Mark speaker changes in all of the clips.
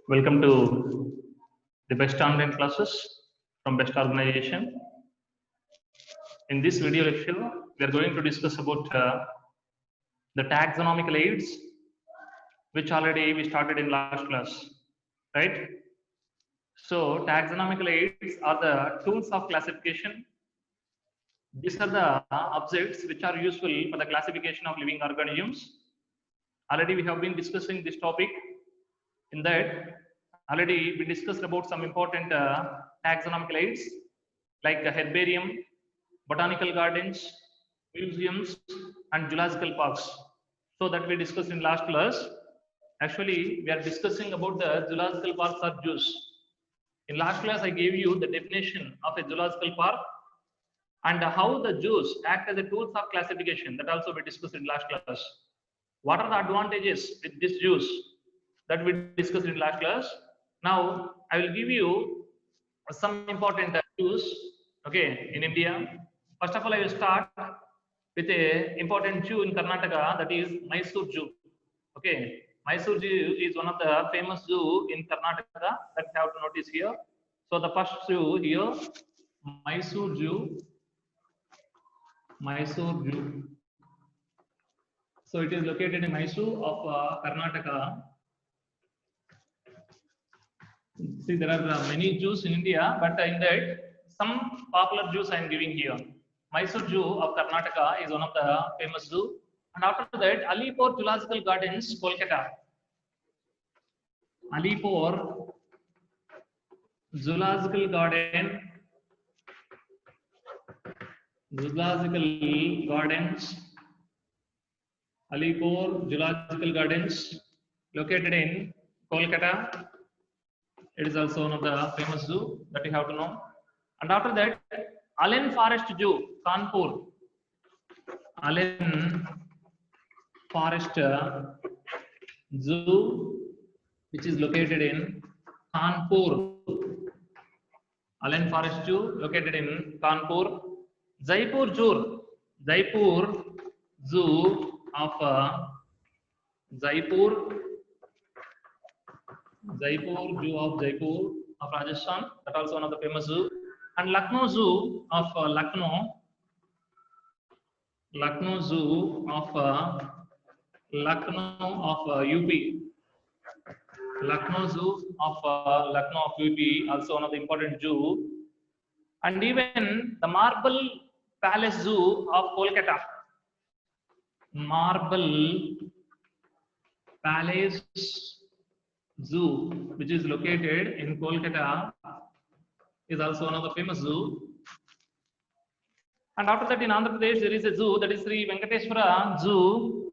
Speaker 1: Welcome to the best online classes from best organization. In this video lecture, we are going to discuss about the taxonomical aids, which already we started in last class, right? So taxonomical aids are the tools of classification. These are the objects which are useful for the classification of living organisms. Already we have been discussing this topic. In that, already we discussed about some important taxonomical aids like the herbarium, botanical gardens, museums, and zoological parks. So that we discussed in last class. Actually, we are discussing about the zoological parks or zoos. In last class, I gave you the definition of a zoological park and how the zoos act as a tools of classification. That also we discussed in last class. What are the advantages with these zoos? That we discussed in last class. Now I will give you some important zoos, okay, in India. First of all, I will start with a important zoo in Karnataka, that is Mysore Zoo. Okay, Mysore Zoo is one of the famous zoo in Karnataka that you have to notice here. So the first zoo here, Mysore Zoo. Mysore Zoo. So it is located in Mysore of Karnataka. See, there are many zoos in India, but in that, some popular zoos I am giving here. Mysore Zoo of Karnataka is one of the famous zoo. And after that, Alipore Zoological Gardens, Kolkata. Alipore Zoological Garden, Zoological Gardens, Alipore Zoological Gardens, located in Kolkata. It is also one of the famous zoo that you have to know. And after that, Allen Forest Zoo, Kanpur. Allen Forest Zoo, which is located in Kanpur. Allen Forest Zoo, located in Kanpur. Jaipur Zoo, Jaipur Zoo of Jaipur Zoo of Jaipur of Rajasthan, that also one of the famous zoo. And Lucknow Zoo of Lucknow Zoo of UP. Lucknow Zoo of Lucknow of UP, also one of the important zoo. And even the Marble Palace Zoo of Kolkata. Marble Palace Zoo, which is located in Kolkata, is also one of the famous zoo. And after that, in Andhra Pradesh, there is a zoo, that is Sri Venkateswara Zoo.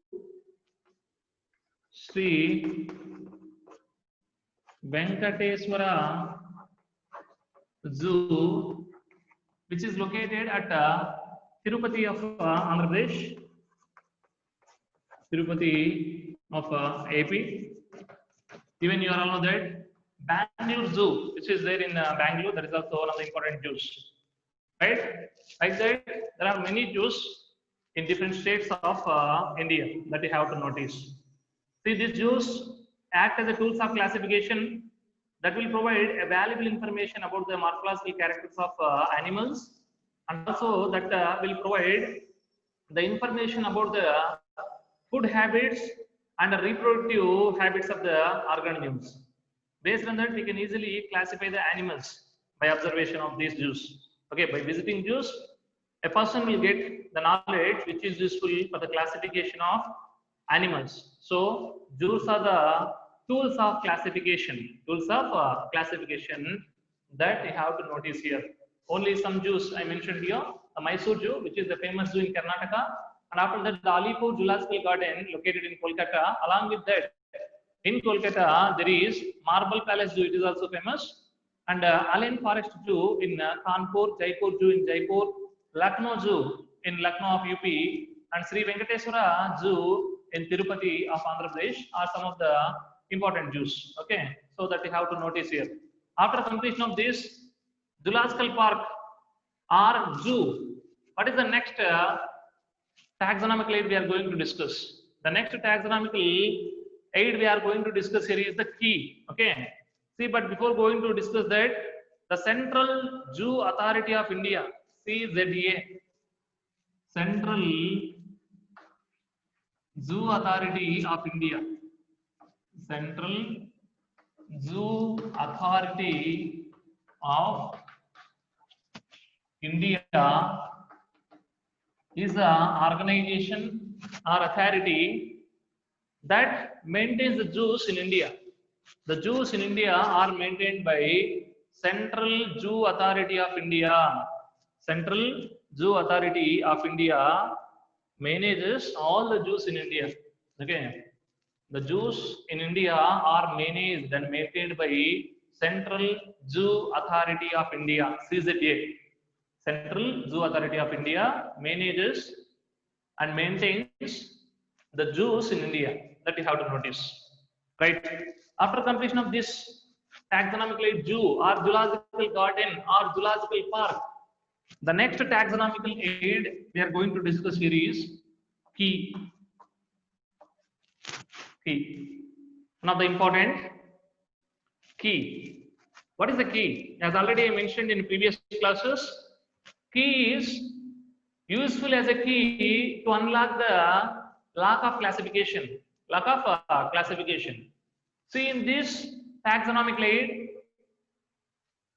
Speaker 1: Sri Venkateswara Zoo, which is located at Tirupati of Andhra Pradesh. Tirupati of AP. Even you all know that Bangalore Zoo, which is there in Bangalore, that is also one of the important zoos, right? Like that, there are many zoos in different states of India that you have to notice. See, these zoos act as a tools of classification that will provide a valuable information about the morphological characters of animals, and also that will provide the information about the food habits and the reproductive habits of the organisms. Based on that, we can easily classify the animals by observation of these zoos. Okay, by visiting zoos, a person will get the knowledge which is useful for the classification of animals. So, zoos are the tools of classification. Tools of classification that you have to notice here. Only some zoos I mentioned here. The Mysore Zoo, which is the famous zoo in Karnataka. And after that, the Alipore Zoological Garden, located in Kolkata. Along with that, in Kolkata, there is Marble Palace Zoo, it is also famous. And Allen Forest Zoo in Kanpur, Jaipur Zoo in Jaipur, Lucknow Zoo in Lucknow of UP, and Sri Venkateswara Zoo in Tirupati of Andhra Pradesh are some of the important zoos. Okay, so that you have to notice here. After completion of this, zoological park or zoo, what is the next taxonomical aid we are going to discuss? The next taxonomical aid we are going to discuss here is the key. Okay, See, but before going to discuss that, the Central Zoo Authority of India, CZA, Central Zoo Authority of India, Central Zoo Authority of India is an organization or authority that maintains the zoos in India. The zoos in India are maintained by Central Zoo Authority of India. Central Zoo Authority of India manages all the zoos in India. Okay. The zoos in India are managed and maintained by Central Zoo Authority of India, CZA. Central Zoo Authority of India manages and maintains the zoos in India. That you have to notice. Right? After completion of this taxonomically zoo or zoological garden or zoological park, the next taxonomical aid we are going to discuss here is key. Key. One of the important key. What is the key? As already I mentioned in previous classes, key is useful as a key to unlock the lock of classification. Lock of classification. See, in this taxonomic aid,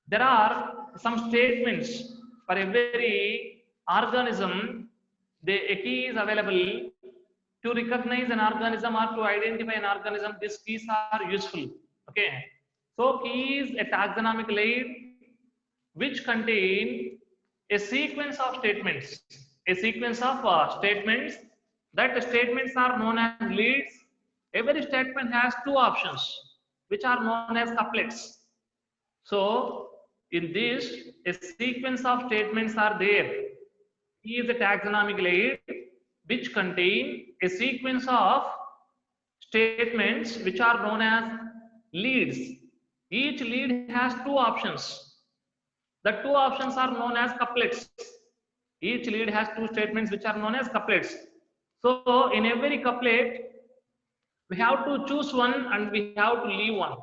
Speaker 1: there are some statements for every organism. A key is available to recognize an organism or to identify an organism. These keys are useful. Okay. So, key is a taxonomic aid which contain a sequence of statements. A sequence of statements. That the statements are known as leads. Every statement has two options, which are known as couplets. So, in this, a sequence of statements are there. Key is a taxonomic aid which contain a sequence of statements which are known as leads. Each lead has two options. The two options are known as couplets. Each lead has two statements which are known as couplets. So, in every couplet, we have to choose one and we have to leave one.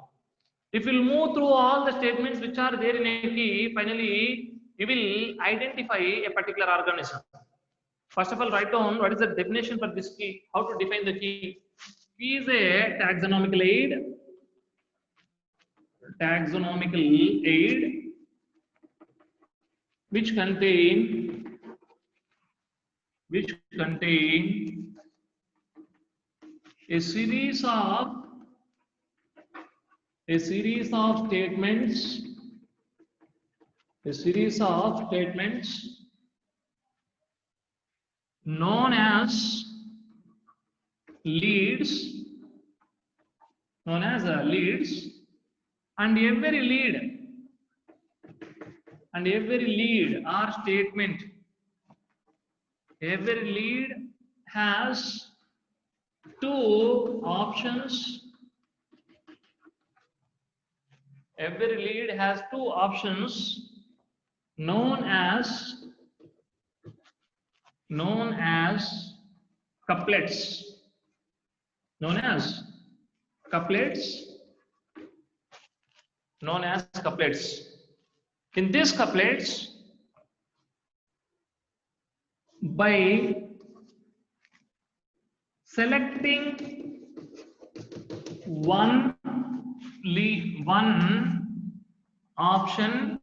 Speaker 1: If you move through all the statements which are there in a key, finally, you will identify a particular organism. First of all, write down what is the definition for this key, how to define the key. Key is a taxonomical aid. Taxonomical aid which contain a series of statements, known as leads, and every lead or statement, every lead has two options. Every lead has two options known as couplets. Known as couplets. In these couplets, by selecting one option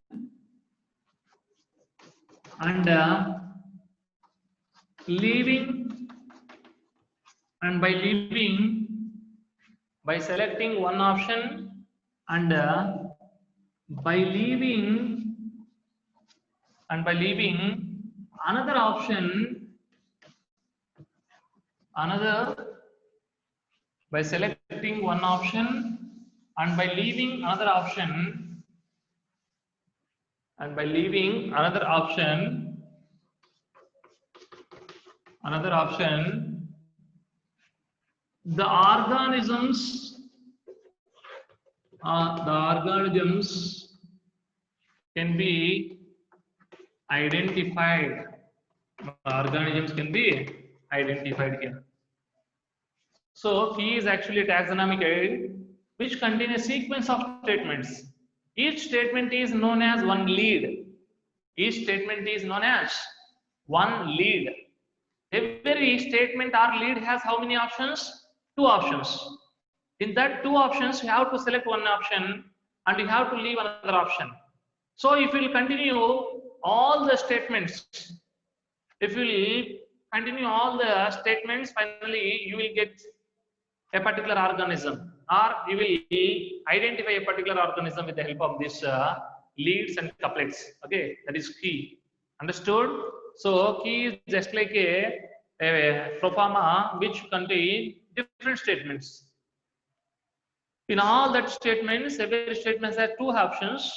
Speaker 1: and by selecting one option and by leaving another option, by selecting one option and by leaving another option, the organisms can be identified. Here. So, key is actually a taxonomic aid which contain a sequence of statements. Each statement is known as one lead. Each statement is known as one lead. Every statement or lead has how many options? Two options. In that two options, you have to select one option and you have to leave another option. So if you will continue all the statements, finally you will get a particular organism, or you will identify a particular organism with the help of this leads and couplets. Okay, that is key. Understood? So key is just like a proforma which contain different statements. In all that statements, every statement has two options.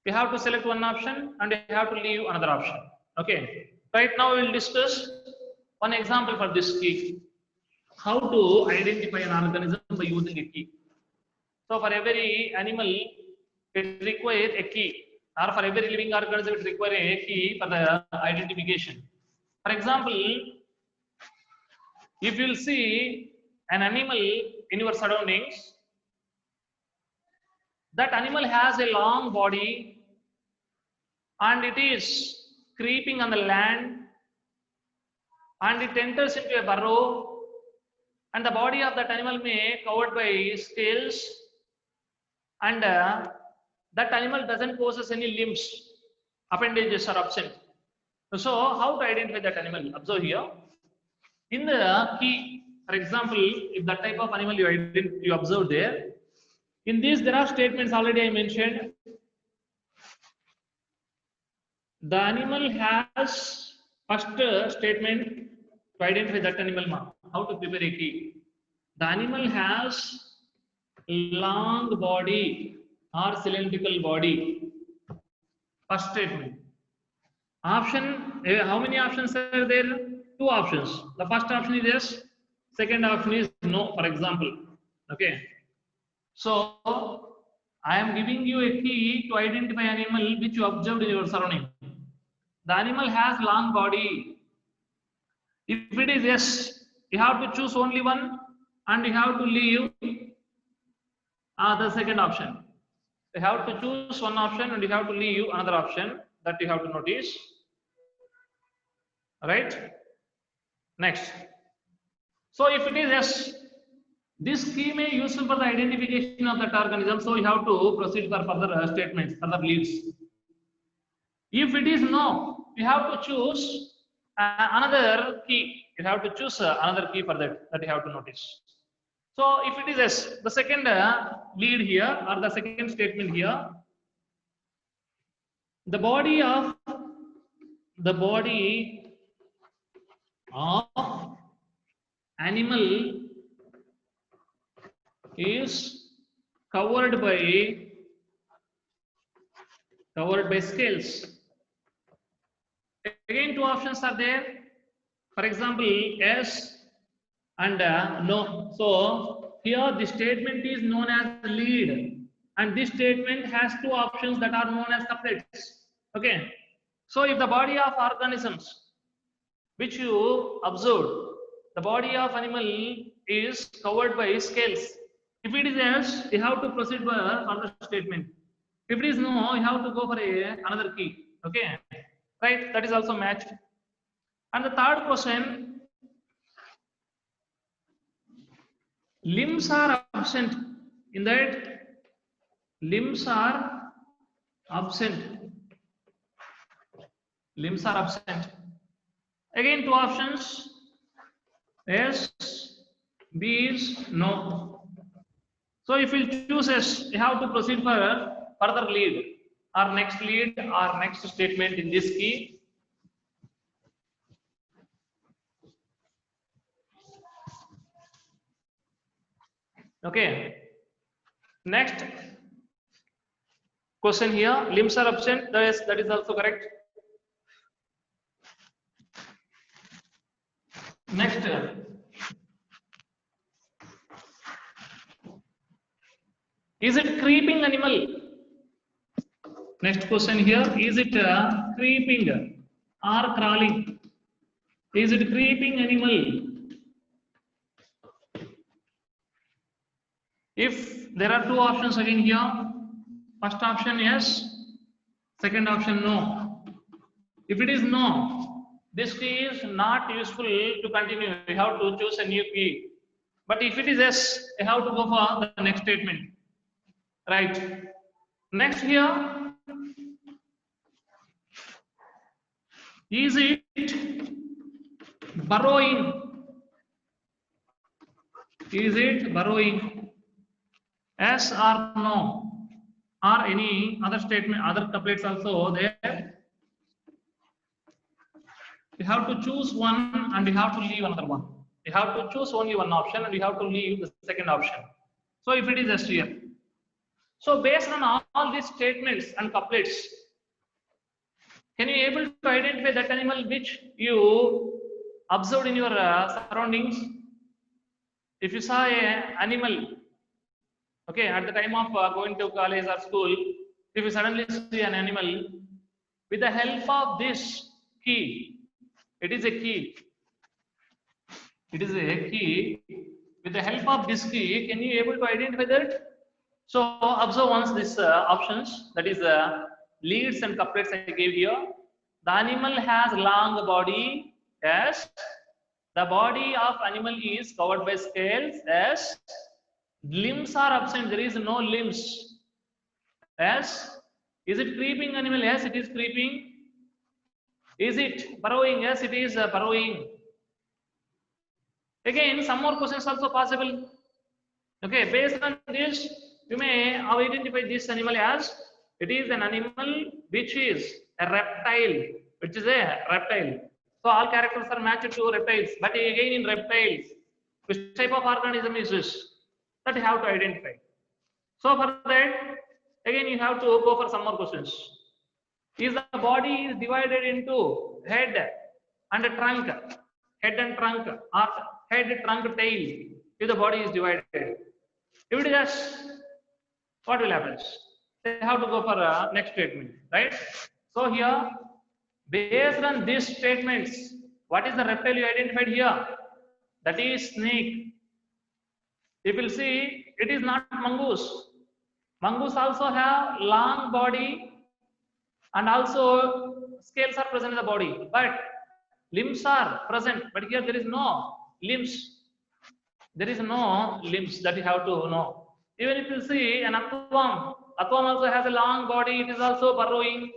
Speaker 1: You have to select one option and you have to leave another option. Okay. Right now we will discuss one example for this key. How to identify an organism by using a key. So for every animal, it requires a key, or for every living organism, it requires a key for the identification. For example, if you will see an animal in your surroundings, that animal has a long body and it is creeping on the land and it enters into a burrow, and the body of that animal may covered by scales, and that animal doesn't possess any limbs, appendages are absent. So how to identify that animal? Observe here. In the key, for example, if that type of animal you observe there, in this there are statements already I mentioned. The animal has first statement to identify that animal. How to prepare a key? The animal has long body or cylindrical body. First statement. Option, how many options are there? Two options. The first option is yes, second option is no, for example. Okay. So I am giving you a key to identify an animal which you observed in your surrounding. The animal has long body. If it is yes, you have to choose only one and you have to leave the second option. You have to choose one option and you have to leave another option, that you have to notice. Right? Next. So if it is yes, this key may be useful for the identification of that organism, so you have to proceed for further statements, further leads. If it is no, you have to choose another key. You have to choose another key for that you have to notice. So if it is yes, the second lead here, or the second statement here, the body of animal is covered by scales. Again, two options are there. For example, yes and no. So here the statement is known as lead, and this statement has two options that are known as couplets. Okay. So if the body of organisms which you observed, the body of animal is covered by scales. If it is yes, you have to proceed for further statement. If it is no, you have to go for another key. Okay, right? That is also matched. And the third question: limbs are absent. In that, limbs are absent. Limbs are absent. Again, two options: yes, B is no. So if you choose yes, you have to proceed for further lead or next lead or next statement in this key. Okay. Next question here: limbs are absent. Yes, that is also correct. Next. Is it creeping animal? Next question here: is it creeping or crawling? Is it creeping animal? If there are two options again here. First option yes, second option no. If it is no, this key is not useful to continue. You have to choose a new key. But if it is yes, you have to go for the next statement. Right. Next here, is it borrowing? Is it borrowing? Yes or no? Or any other statement, other couplets also there. You have to choose one and you have to leave another one. You have to choose only one option and you have to leave the second option. So if it is S here. So based on all these statements and couplets, can you able to identify that animal which you observed in your surroundings? If you saw an animal, okay, at the time of going to college or school, if you suddenly see an animal, with the help of this key, it is a key. It is a key. With the help of this key, can you able to identify that? So observe once these options, that is leads and couplets I gave here. The animal has long body. Yes. The body of animal is covered by scales. Yes. Limbs are absent. There is no limbs. Yes. Is it creeping animal? Yes, it is creeping. Is it burrowing? Yes, it is burrowing. Again, some more questions also possible. Okay, based on this, you may identify this animal as it is an animal which is a reptile, which is a reptile. So all characters are matched to reptiles, but again in reptiles, which type of organism is this? That you have to identify. So for that, again you have to go for some more questions. Is the body divided into head and a trunk, head and trunk, or head, trunk, tail? If the body is divided, if it is yes, what will happen? They have to go for a next statement, right? So here, based on these statements, what is the reptile you identified here? That is snake. If you will see, it is not mongoose. Mongoose also have long body and also scales are present in the body, but limbs are present. But here there is no limbs. There is no limbs that you have to know. Even if you see an earthworm, earthworm also has a long body, it is also burrowing.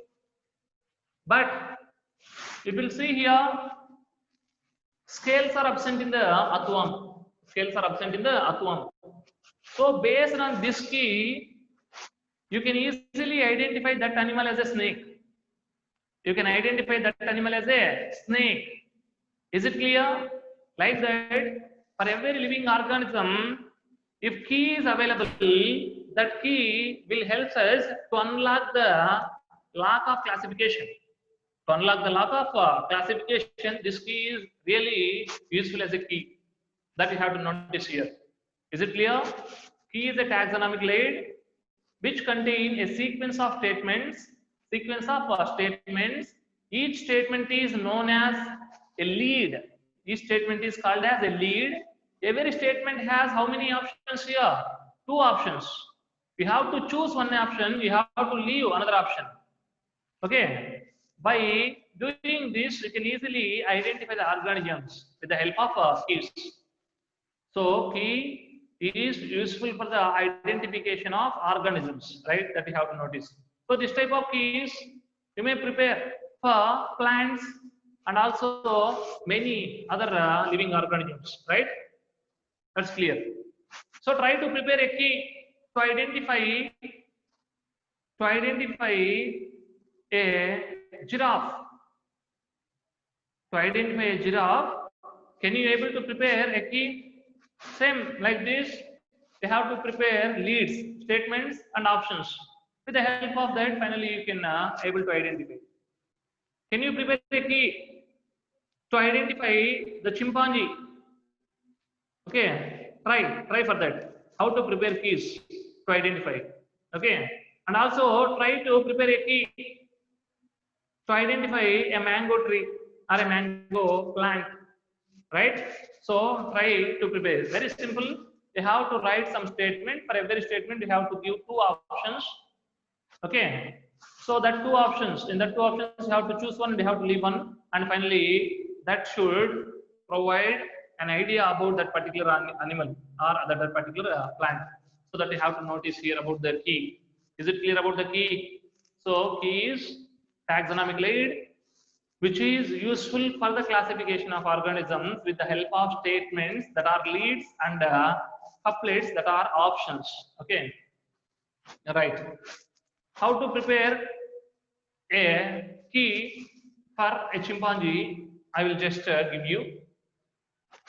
Speaker 1: But if you see here, scales are absent in the earthworm. Scales are absent in the earthworm. So based on this key, you can easily identify that animal as a snake. You can identify that animal as a snake. Is it clear? Like that, for every living organism, if key is available, that key will help us to unlock the lock of classification. To unlock the lock of classification, this key is really useful as a key. That you have to notice here. Is it clear? Key is a taxonomic lead which contain a sequence of statements. Each statement is known as a lead. Each statement is called as a lead. Every statement has how many options here? 2 options. You have to choose one option, you have to leave another option. Okay. By doing this, you can easily identify the organisms with the help of keys. So key is useful for the identification of organisms, right? That you have to notice. So this type of keys you may prepare for plants and also many other living organisms, right? That's clear. So try to prepare a key to identify a giraffe. To identify a giraffe, can you able to prepare a key? Same like this, you have to prepare leads, statements, and options. With the help of that, finally you can able to identify. Can you prepare a key to identify the chimpanzee? Okay, try for that. How to prepare keys to identify. Okay, and also try to prepare a key to identify a mango tree or a mango plant, right? So try to prepare. Very simple. you have to write some statement. For every statement, you have to give two options. Okay. So that two options, in that two options, you have to choose one, you have to leave one, and finally, that should provide an idea about that particular animal or that particular plant. So that you have to notice here about the key. Is it clear about the key? So key is taxonomic aid, which is useful for the classification of organisms with the help of statements that are leads and couplets that are options. Okay, right. How to prepare a key for a chimpanzee? I will just give you.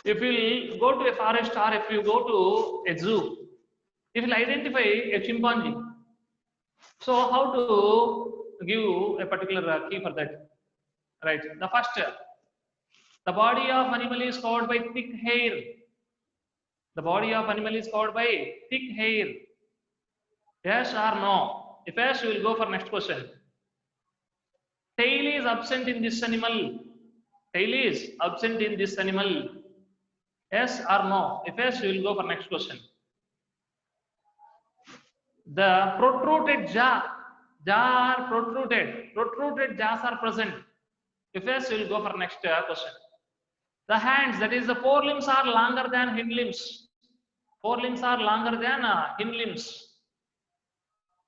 Speaker 1: If you go to a forest or if you go to a zoo, if you identify a chimpanzee, so how to give a particular key for that? Right. The first, the body of animal is covered by thick hair. The body of animal is covered by thick hair. Yes or no? If yes, you will go for next question. Tail is absent in this animal. Tail is absent in this animal. Yes or no? If yes, you will go for next question. The protruded jaw are protruded jaws are present. If yes, you will go for next question. The hands, that is the forelimbs, are longer than hind limbs. Forelimbs are longer than hind limbs.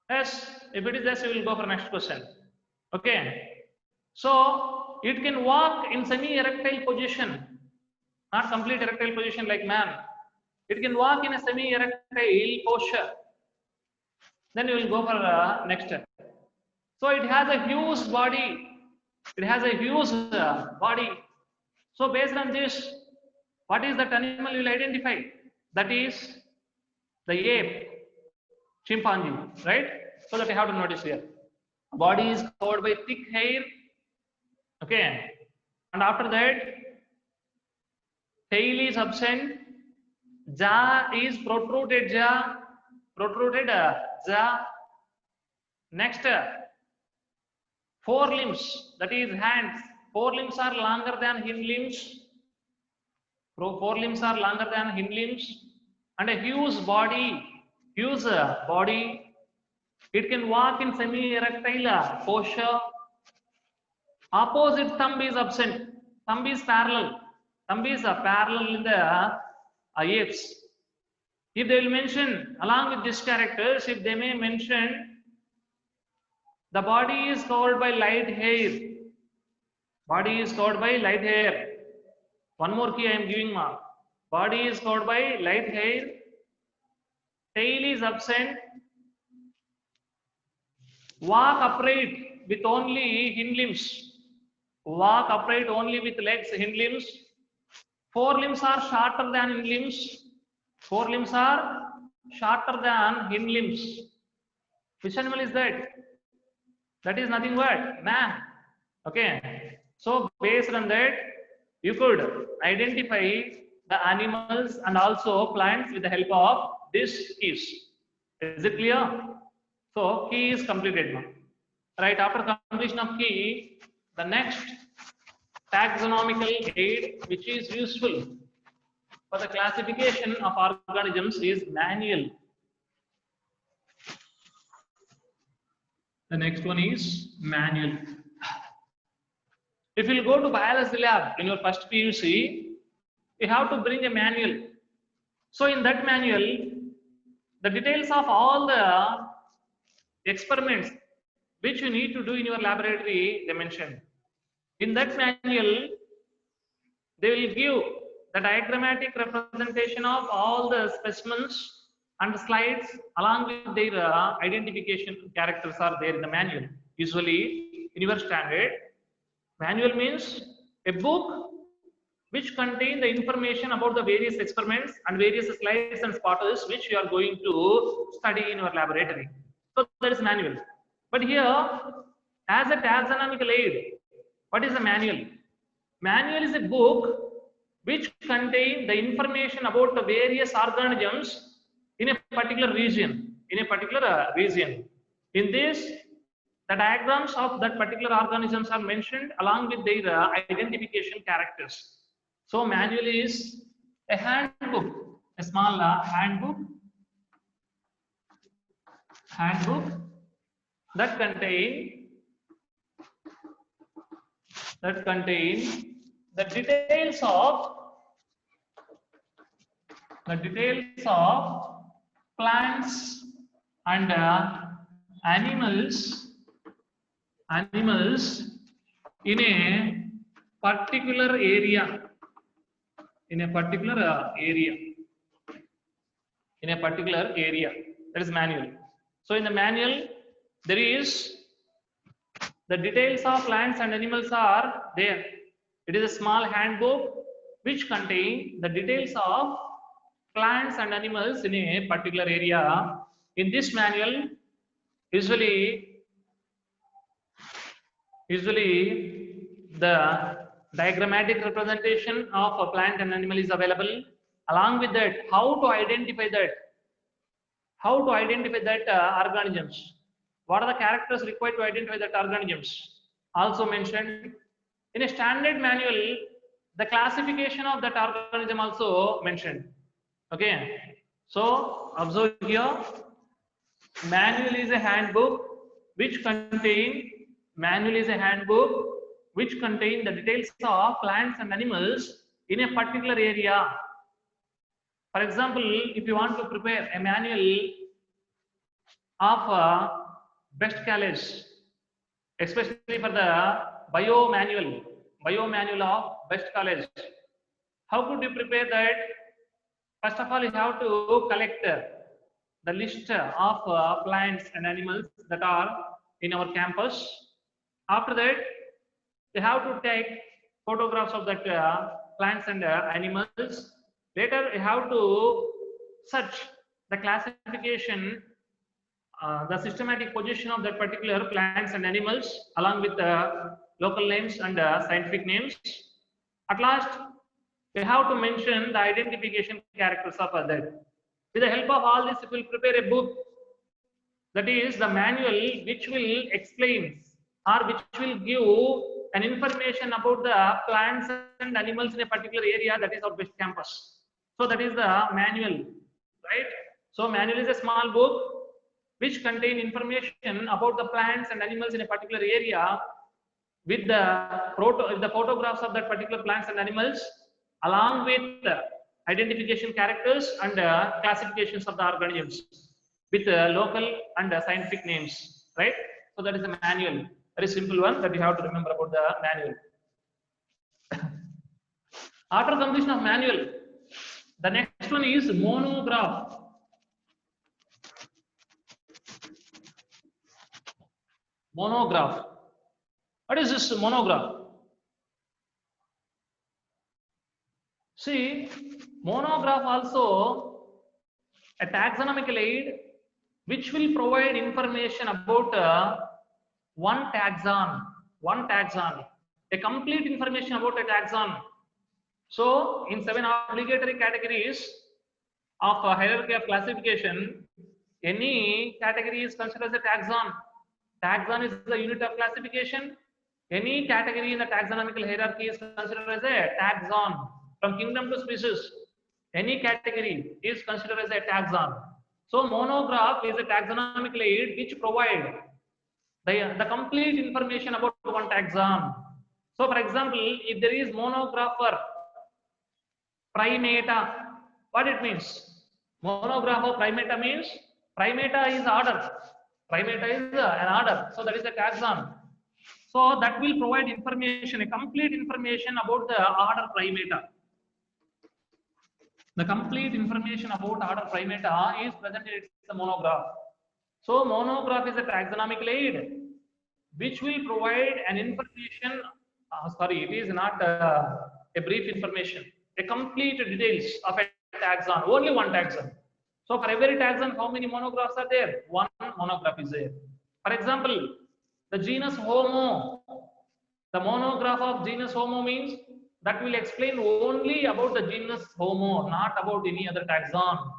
Speaker 1: Yes, if it is yes, you will go for next question. Okay. So it can walk in semi-erectile position, not complete erectile position like man. It can walk in a semi-erectile posture. Then you will go for next. So it has a huge body. It has a huge body. So based on this, what is that animal you will identify? That is the ape, chimpanzee, right? So that you have to notice here. Body is covered by thick hair. Okay. And after that, tail is absent. Jaw is protruded jaw. Protruded jaw. Next, forelimbs, that is hands. Forelimbs are longer than hind limbs. Forelimbs are longer than hind limbs. And a huge body. Huge body. It can walk in semi-erectile posture. Opposite thumb is absent. Thumb is parallel. Thumb is parallel in the apes. If they will mention along with these characters, if they may mention the body is covered by light hair. Body is covered by light hair. One more key I am giving mark. Body is covered by light hair. Tail is absent. Walk upright with only hind limbs. Walk upright only with legs, hind limbs. Forelimbs are shorter than hind limbs. Forelimbs are shorter than hind limbs. Which animal is that? That is nothing but man. Okay. So based on that, you could identify the animals and also plants with the help of these keys. Is it clear? So key is completed now. Right after completion of key, the next taxonomical aid which is useful for the classification of organisms is manual. The next one is manual. If you go to biology lab in your first PUC, you have to bring a manual. So in that manual, the details of all the experiments which you need to do in your laboratory, they mentioned. In that manual, they will give the diagrammatic representation of all the specimens and slides along with their identification characters are there in the manual. Usually, in your standard, manual means a book which contain the information about the various experiments and various slides and spotters which you are going to study in your laboratory. So that is manual. But here, as a taxonomical aid, what is a manual? Manual is a book which contain the information about the various organisms in a particular region. In this, the diagrams of that particular organisms are mentioned along with their identification characters. So manual is a handbook a small handbook that contain the details of plants and animals in a particular area. That is manual. So in the manual, there is the details of plants and animals are there. It is a small handbook which contain the details of plants and animals in a particular area. In this manual, usually the diagrammatic representation of a plant and animal is available. Along with that, how to identify that organisms. What are the characters required to identify that organisms? Also mentioned in a standard manual. The classification of that organism also mentioned. Okay, so observe here. Manual is a handbook which contain the details of plants and animals in a particular area. For example, if you want to prepare a manual of best college, especially for the bio manual of best college, how could you prepare that? First of all, you have to collect the list of plants and animals that are in our campus. After that, you have to take photographs of that plants and animals. Later, you have to search the classification, the systematic position of that particular plants and animals along with the local names and scientific names. At last, we have to mention the identification characters of that. With the help of all this, we will prepare a book, that is the manual, which will explain or which will give an information about the plants and animals in a particular area, that is our best campus. So that is the manual, right? So manual is a small book which contain information about the plants and animals in a particular area with the photographs of that particular plants and animals, along with the identification characters and classifications of the organisms with local and scientific names, right? So that is the manual. Very simple one that you have to remember about the manual. After completion of manual, the next one is monograph. Monograph. What is this monograph? See, monograph also a taxonomical aid which will provide information about one taxon, a complete information about a taxon. So, in 7 obligatory categories of hierarchy of classification, any category is considered as a taxon. Taxon is the unit of classification. Any category in the taxonomical hierarchy is considered as a taxon. From kingdom to species, any category is considered as a taxon. So monograph is a taxonomical aid which provide the complete information about one taxon. So for example, if there is monograph for primata, what it means? Monograph of primata means primata is order. Primata is an order. So that is a taxon. So that will provide information, a complete information about the order primata. The complete information about order primata is presented in the monograph. So monograph is a taxonomical aid which will provide an information. It is not a brief information. A complete details of a taxon. Only one taxon. So for every taxon, how many monographs are there? One monograph is there. For example, the genus Homo. The monograph of genus Homo means that will explain only about the genus Homo, not about any other taxon.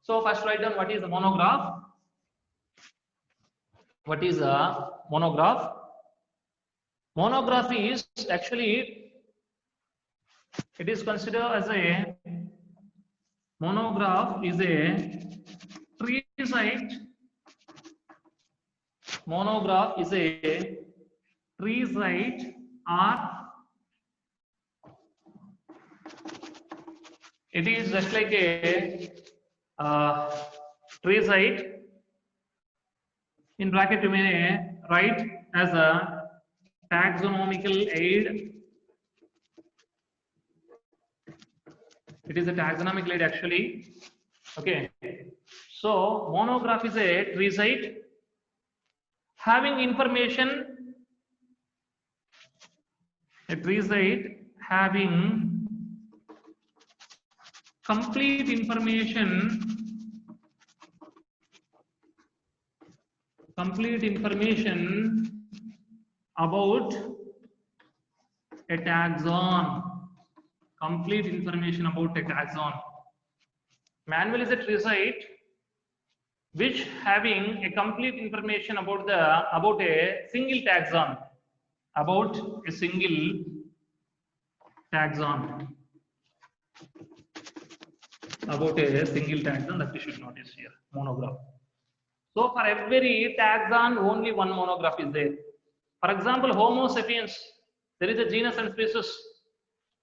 Speaker 1: So first write down what is a monograph. What is a monograph? Monograph is actually, it is considered as a Monograph is a tree site. Monograph is a tree site, or it is just like a tree site. In bracket, you may write as a taxonomical aid. It is a taxonomical aid actually. Okay. So monograph is a tree site having information. A tree site having complete information about a taxon. Complete information about a taxon. Manual is a tree site which having a complete information about a single taxon. About a single taxon. About a single taxon, that you should notice here. Monograph. So for every taxon, only one monograph is there. For example, Homo sapiens, there is a genus and species.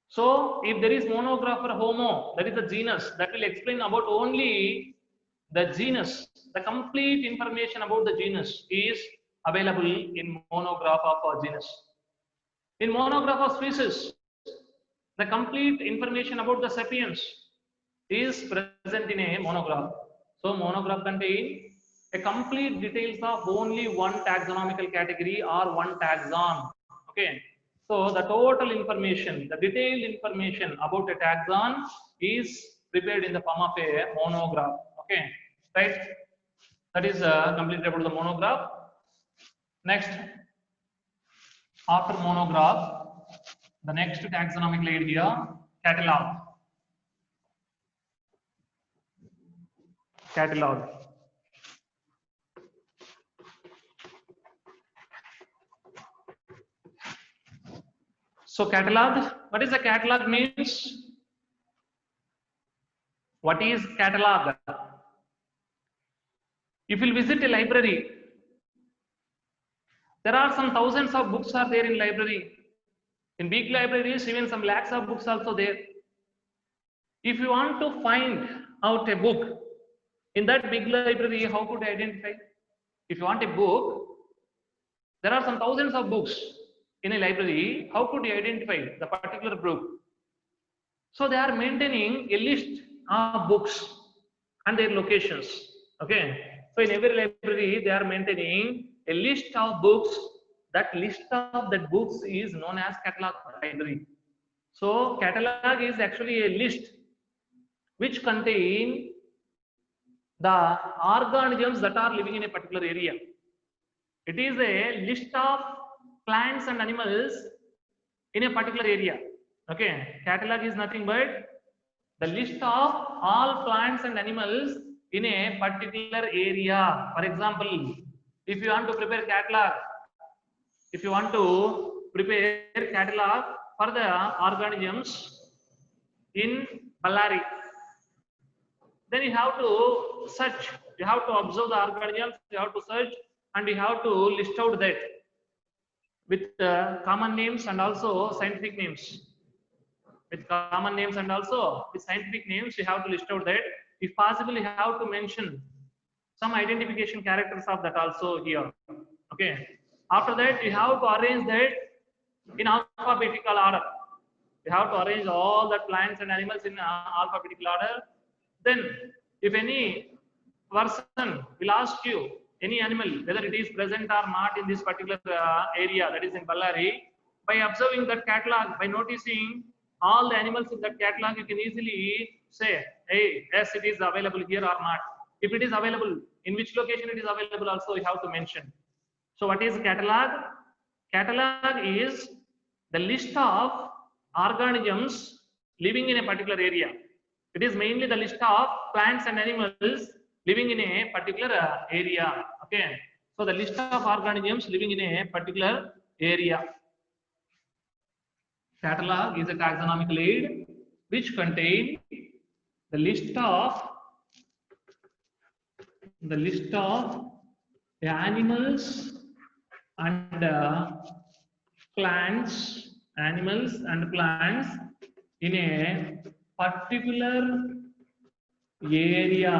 Speaker 1: So if there is monograph for Homo, that is a genus, that will explain about only the genus. The complete information about the genus is available in monograph of a genus. In monograph of species, the complete information about the sapiens is present in a monograph. So monograph contains a complete details of only one taxonomical category or one taxon. Okay. So the total information, the detailed information about a taxon is prepared in the form of a monograph. Okay. Right. That is completed about the monograph. Next, after monograph, the next taxonomical aid here, catalog. Catalog. So catalog, what is the catalog means? What is catalog? If you visit a library, there are some thousands of books are there in library. In big libraries, even some lakhs of books also there. If you want to find out a book in that big library, how could I identify? If you want a book, there are some thousands of books in a library. How could you identify the particular book? So they are maintaining a list of books and their locations. Okay. So in every library, they are maintaining a list of books. That list of that books is known as catalog library. So catalog is actually a list which contain the organisms that are living in a particular area. It is a list of plants and animals in a particular area. Okay, catalog is nothing but the list of all plants and animals in a particular area. For example, if you want to prepare catalog, for the organisms in Ballari, then you have to search, you have to observe the organisms, you have to search, and you have to list out that with common names and also scientific names. With common names and also with scientific names, you have to list out that. If possible, you have to mention some identification characters of that also here. Okay. After that, you have to arrange that in alphabetical order. You have to arrange all the plants and animals in alphabetical order. Then, if any person will ask you any animal, whether it is present or not in this particular area, that is in Ballari, by observing that catalog, by noticing all the animals in that catalog, you can easily say, hey, yes, it is available here or not. If it is available, in which location it is available also you have to mention. So what is catalog? Catalog is the list of organisms living in a particular area. It is mainly the list of plants and animals living in a particular area. Okay. So the list of organisms living in a particular area. Catalog is a taxonomical aid which contain the list of animals and plants, in a particular area.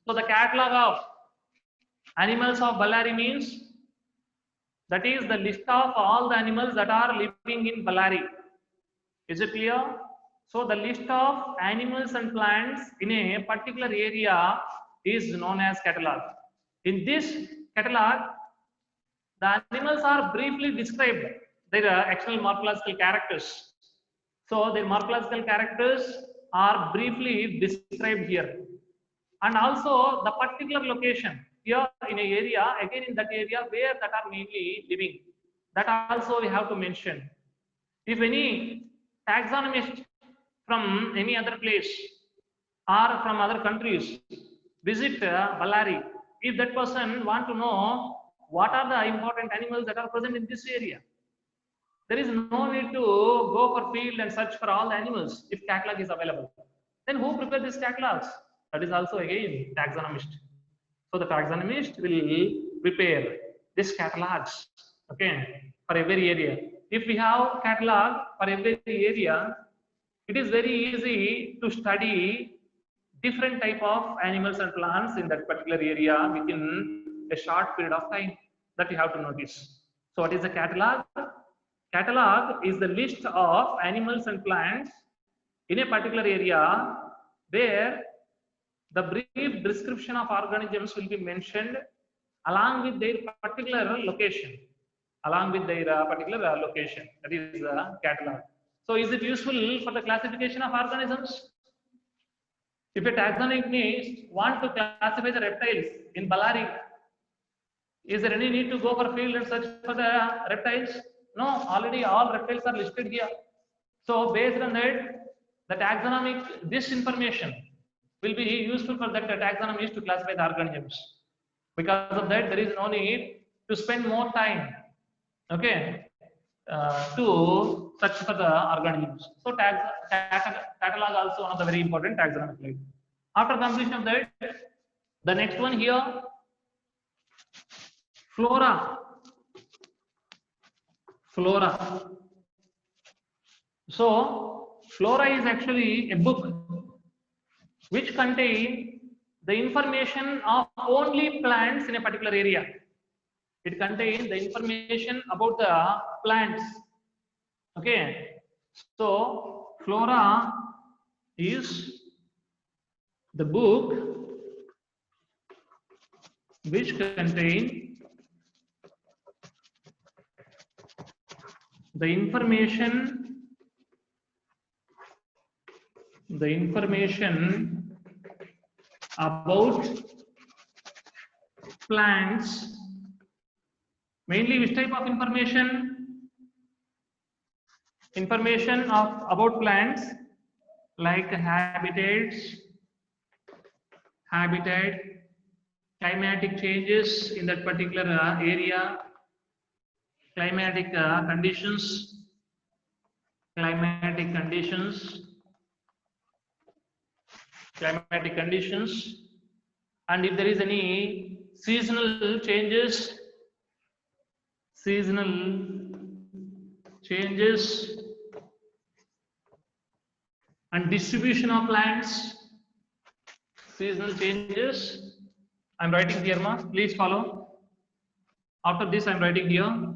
Speaker 1: So the catalog of animals of Ballari means that is the list of all the animals that are living in Ballari. Is it clear? So the list of animals and plants in a particular area is known as catalog. In this catalog, the animals are briefly described, their external morphological characters. So their morphological characters are briefly described here. And also the particular location here in an area, again in that area where that are mainly living. That also we have to mention. If any taxonomist from any other place or from other countries visit Ballari, if that person want to know what are the important animals that are present in this area, there is no need to go for field and search for all the animals if catalog is available. Then who prepare these catalogs? That is also again taxonomist. So the taxonomist will prepare these catalogs, okay, for every area. If we have catalog for every area, it is very easy to study different type of animals and plants in that particular area within a short period of time. That you have to notice. So what is a catalog? Catalog is the list of animals and plants in a particular area where the brief description of organisms will be mentioned along with their particular location. That is the catalog. So is it useful for the classification of organisms? If a taxonomist wants to classify the reptiles in Ballari, is there any need to go for field and search for the reptiles? No, already all reptiles are listed here. So based on that, the taxonomic, this information will be useful for that taxonomist to classify the organisms. Because of that, there is no need to spend more time, okay, to search for the organisms. So catalog also one of the very important taxonomic. After completion of that, the next one here, flora. So flora is actually a book which contains the information of only plants in a particular area. It contains the information about the plants. Okay. So flora is the book which contains the information about plants. Mainly which type of information? Information about plants like habitat, climatic changes in that particular area, climatic conditions, and if there is any seasonal changes and distribution of plants, seasonal changes. I'm writing here, please follow. After this, I'm writing here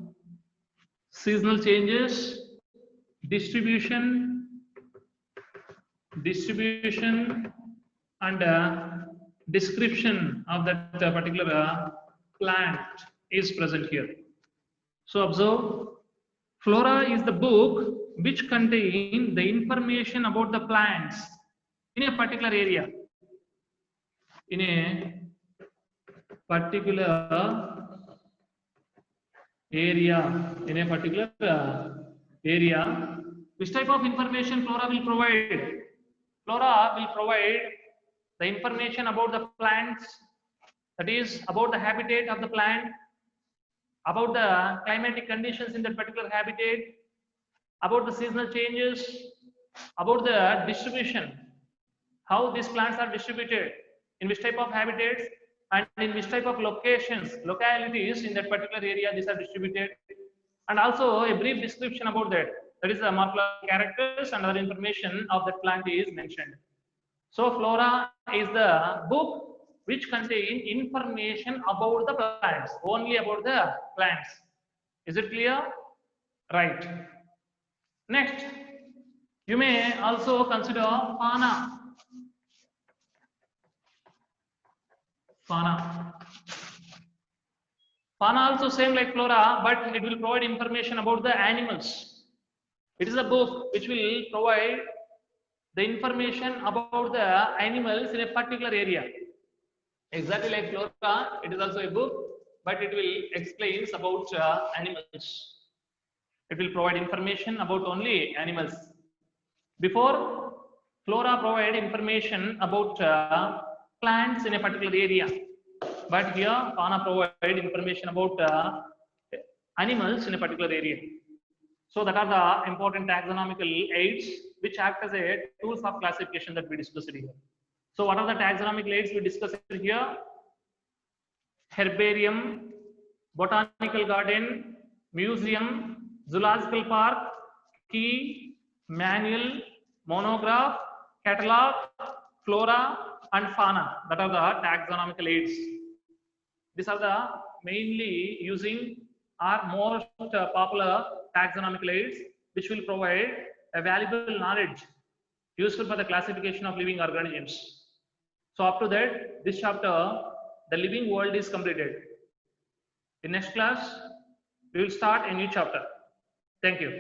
Speaker 1: seasonal changes, distribution and description of that particular plant is present here. So observe, flora is the book which contains the information about the plants in a particular area. Which type of information flora will provide? Flora will provide the information about the plants, that is about the habitat of the plant, about the climatic conditions in that particular habitat, about the seasonal changes, about the distribution, how these plants are distributed, in which type of habitats and in which type of localities in that particular area these are distributed, and also a brief description about that. That is the morphological characters and other information of that plant is mentioned. So flora is the book which contains information about the plants, only about the plants. Is it clear? Right. Next, you may also consider fauna. Fauna. Fauna also same like flora, but it will provide information about the animals. It is a book which will provide the information about the animals in a particular area. Exactly like flora, it is also a book, but it will explain about animals. It will provide information about only animals. Before, flora provide information about plants in a particular area, but here fauna provide information about animals in a particular area. So that are the important taxonomical aids which act as a tools of classification that we discussed here. So what are the taxonomical aids we discussed here? Herbarium, botanical garden, museum, zoological park, key, manual, monograph, catalog, flora, and fauna. That are the taxonomical aids. These are the mainly using our most popular taxonomical aids, which will provide a valuable knowledge useful for the classification of living organisms. So up to that, this chapter, the living world, is completed. In next class, we will start a new chapter. Thank you.